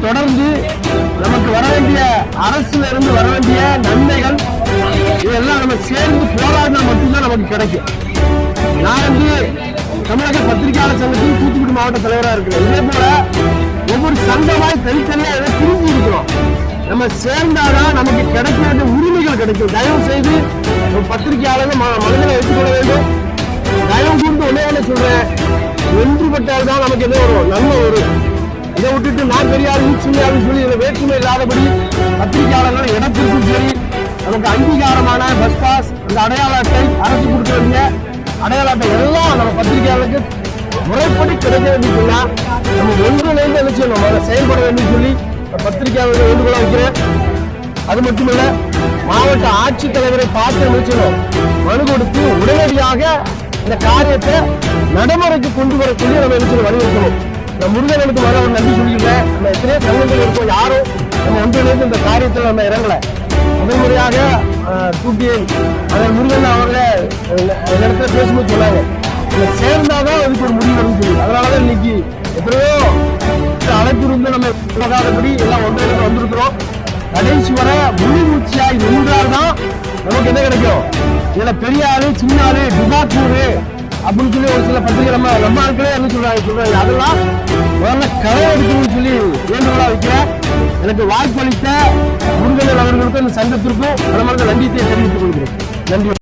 தொடர்ந்து நமக்கு வர வேண்டிய அரசுல இருந்து வர வேண்டிய நன்மைகள் இதெல்லாம் நம்ம சேர்ந்து போராடினா மட்டும்தான் நமக்கு கிடைக்கும். நான் தமிழக பத்திரிகையாளர் சங்கத்தின் தூத்துக்குடி மாவட்ட தலைவராக இருக்கிறேன். இதே போல ஒவ்வொரு சங்கமாய் தனித்தனியா இதை புரிஞ்சு இருக்கிறோம். நம்ம சேர்ந்தாதான் நமக்கு கிடைக்க வேண்டிய உரிமைகள் கிடைக்கும். தயவு செய்து பத்திரிகையாளர்கள் மனதில் எடுத்துக்கொள்ள வேண்டும். தயவு கூர்ந்து ஒன்னே சொல்றேன், ஒன்றுபட்டால் தான் நமக்கு எதோ வரும், நன்மை வரும். இதை விட்டுட்டு நான் பெரியாரும் சின்ன சொல்லி இதை வேற்றுமை இல்லாதபடி பத்திரிகையாளர்கள் இடத்திற்கும் சரி நமக்கு அங்கீகாரமான பஸ் பாஸ், அந்த அடையாள அட்டை, அரசு கொடுக்க வேண்டிய அடையாள அட்டை எல்லாம் நம்ம பத்திரிகையாளருக்கு முறைப்படி கிடைக்க வேண்டும் சொன்னா நம்ம ஒன்றிணைந்து நினைச்சு நம்ம செயல்பட வேண்டும் சொல்லி பத்திரிகையாளர்கள் வேண்டுகோளா வைக்கிறேன். அது மட்டுமல்ல, மாவட்ட ஆட்சித்தலைவரை பார்த்து நினைச்சணும், மனு கொடுத்து உடனடியாக இந்த காரியத்தை நடைமுறைக்கு கொண்டு வர சொல்லி நம்ம நினைச்சு வலியுறுத்தணும். நம்ம முருகனுக்கு வர ஒரு நன்றி சொல்லிக்கிறேன். நம்ம எத்தனையோ சங்கங்கள் இருக்கோம், யாரும் நம்ம ஒன்றிணைந்து இந்த காரியத்தில் நம்ம இறங்கல. முதல் முறையாக கூட்டியன் முருகன் அவர்களே இடத்துல பேசும்போது சொன்னாங்க, சேர்ந்தாதான் அதுக்கு ஒரு முடிவு வரும் சொல்லி. அதனாலதான் இன்னைக்கு எத்தனையோ அழைப்பு இருந்து நம்ம போகாதபடி எல்லாம் ஒன்றிணைந்து வந்திருக்கிறோம். கடைசி வர முழு மூச்சியாய் நின்றால்தான் நமக்கு என்ன கிடைக்கும். இதுல பெரிய ஆளு, சின்ன ஆளு, டிபாக்கூரு அப்படின்னு சொல்லி ஒரு சில பத்திரிகை நம்ம ஆட்களே என்ன சொல்றாங்க, அதெல்லாம் முதல்ல களை எடுக்கணும்னு சொல்லி வேண்டுகோளா வைக்கிறேன். எனக்கு வாய்ப்பளித்த முருகன் அவர்களுக்கும் இந்த சங்கத்திற்கும் பலமான நன்றியை தெரிவித்துக் கொள்கிறேன். நன்றி.